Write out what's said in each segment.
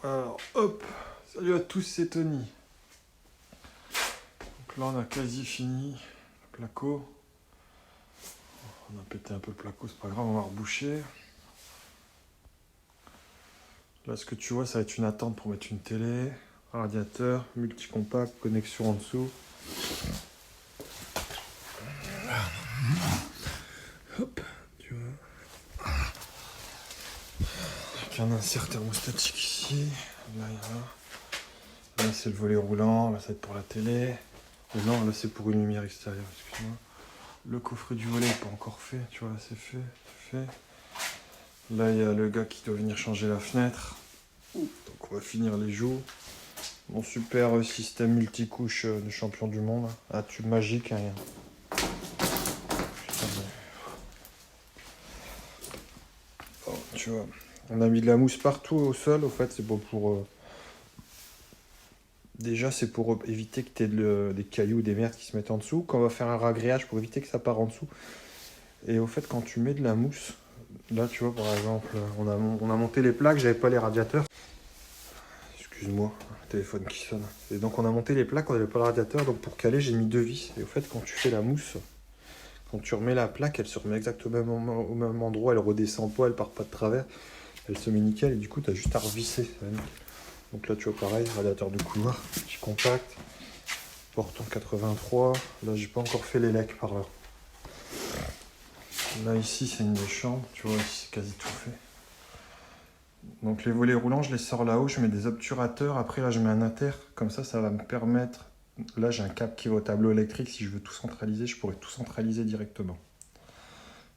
Alors, hop, salut à tous, c'est Tony. Donc là, on a quasi fini le placo. On a pété un peu le placo, c'est pas grave, on va reboucher. Là, ce que tu vois, ça va être une attente pour mettre une télé, un radiateur, multi-compact, connexion en dessous. Hop, tu vois. Avec un insert thermostatique ici. Là, c'est le volet roulant, là, ça va être pour la télé. Et non, là, c'est pour une lumière extérieure, excuse-moi. Le coffret du volet n'est pas encore fait, tu vois, là, c'est fait. Là, il y a le gars qui doit venir changer la fenêtre. Donc, on va finir les joues. Mon super système multicouche de champion du monde. Un tube magique, hein. Putain, oh, tu vois, on a mis de la mousse partout au sol, au fait, c'est bon pour... Déjà, c'est pour éviter que tu aies des cailloux, des merdes qui se mettent en dessous. Quand on va faire un ragréage, pour éviter que ça parte en dessous. Et au fait, quand tu mets de la mousse, là, tu vois, par exemple, on a monté les plaques, j'avais pas les radiateurs. Excuse-moi, téléphone qui sonne. Et donc, on a monté les plaques, on n'avait pas le radiateur. Donc, pour caler, j'ai mis 2 vis. Et au fait, quand tu fais la mousse, quand tu remets la plaque, elle se remet exactement au même endroit. Elle redescend pas, elle part pas de travers. Elle se met nickel. Et du coup, tu as juste à revisser. Donc là, tu vois, pareil, radiateur de couloir, petit compact. Porte en 83. Là, j'ai pas encore fait les lecs par là. Là, ici, c'est une des chambres. Tu vois, ici, c'est quasi tout fait. Donc, les volets roulants, je les sors là-haut. Je mets des obturateurs. Après, là, je mets un inter. Comme ça va me permettre... Là, j'ai un câble qui va au tableau électrique. Si je veux tout centraliser, je pourrais tout centraliser directement.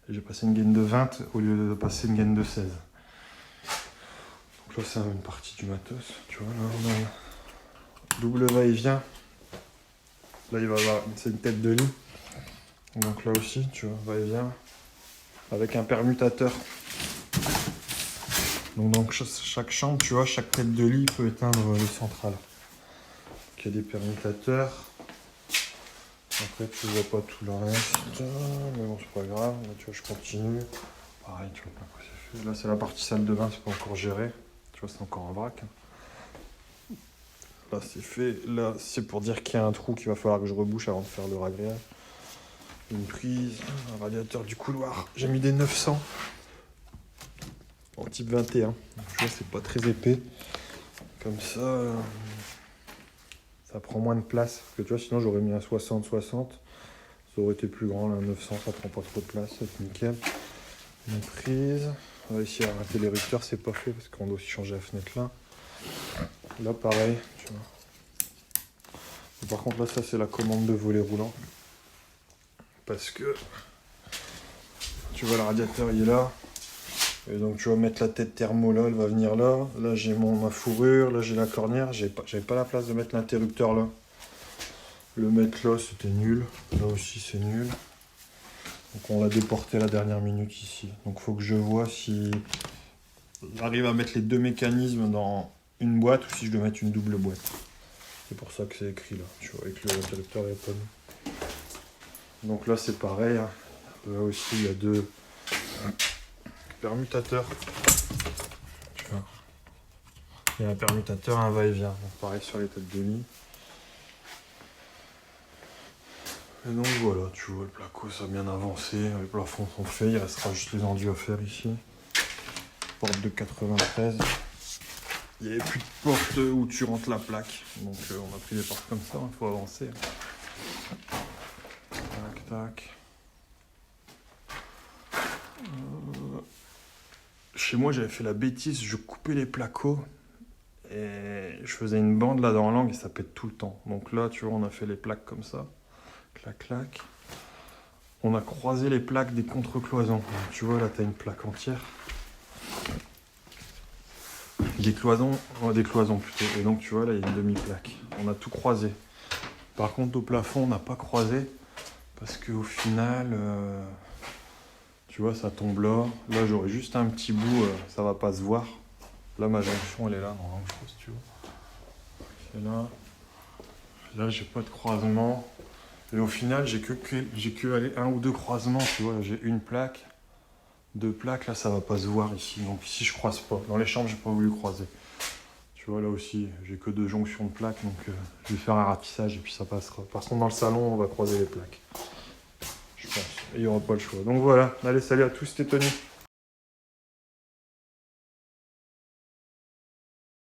Et j'ai passé une gaine de 20 au lieu de passer une gaine de 16. Donc là, c'est une partie du matos. Tu vois, là, on a double va-et-vient. Là, il va y avoir... C'est une tête de lit. Donc là aussi, tu vois, va-et-vient. Avec un permutateur. Donc dans chaque chambre, tu vois, chaque tête de lit peut éteindre le central. Donc il y a des permutateurs. Après, tu vois pas tout le reste. Mais bon, c'est pas grave. Là, tu vois, je continue. Pareil, tu vois pas quoi c'est fait. Là, c'est la partie salle de bain, c'est pas encore géré. Tu vois, c'est encore un vrac. Là, c'est fait. Là, c'est pour dire qu'il y a un trou qu'il va falloir que je rebouche avant de faire le ragréage. Une prise, un radiateur du couloir. J'ai mis des 900 en type 21. Donc, tu vois, c'est pas très épais. Comme ça, ça prend moins de place. Parce que tu vois, sinon j'aurais mis un 60-60. Ça aurait été plus grand. Là, un 900, ça prend pas trop de place. C'est nickel. Une prise. On va ici arrêter les rupteurs, c'est pas fait parce qu'on doit aussi changer la fenêtre là. Là, pareil. Tu vois. Et par contre, là, ça, c'est la commande de volet roulant. Parce que tu vois, le radiateur, il est là. Et donc, tu vas mettre la tête thermo là, elle va venir là. Là, j'ai ma fourrure. Là, j'ai la cornière. J'avais pas la place de mettre l'interrupteur là. Le mettre là, c'était nul. Là aussi, c'est nul. Donc, on l'a déporté à la dernière minute ici. Donc, il faut que je vois si j'arrive à mettre les deux mécanismes dans une boîte ou si je dois mettre une double boîte. C'est pour ça que c'est écrit là. Tu vois, avec l'interrupteur et pas mis. Donc là, c'est pareil. Hein. Là aussi, il y a 2 permutateurs. Tu vois. Il y a un permutateur, un va-et-vient. Donc, pareil sur les têtes de lit. Et donc voilà, tu vois, le placo ça a bien avancé, les plafonds sont faits, il restera juste les enduits à faire ici. Porte de 93. Il n'y avait plus de porte où tu rentres la plaque, donc on a pris des portes comme ça, il faut avancer. Tac, tac. Chez moi j'avais fait la bêtise, je coupais les placos et je faisais une bande là dans l'angle et ça pète tout le temps. Donc là, tu vois, on a fait les plaques comme ça. Clac, clac. On a croisé les plaques des contre-cloisons. Tu vois, là, tu as une plaque entière. Des cloisons plutôt. Et donc, tu vois, là, il y a une demi-plaque. On a tout croisé. Par contre, au plafond, on n'a pas croisé. Parce qu'au final, tu vois, ça tombe là. Là, j'aurais juste un petit bout, ça va pas se voir. Là, ma jonction, elle est là, dans l'angle, si tu vois. C'est là. Là, j'ai pas de croisement. Et au final, j'ai que aller 1 ou 2 croisements, tu vois. J'ai une plaque, 2 plaques, là, ça va pas se voir ici. Donc ici, je croise pas. Dans les chambres, j'ai pas voulu croiser. Tu Tu vois, là aussi, j'ai que 2 jonctions de plaques, donc je vais faire un ratissage et puis ça passera. Par contre, dans le salon, on va croiser les plaques. Je pense. Et il n'y aura pas le choix. Donc voilà. Allez, salut à tous, c'était Tony.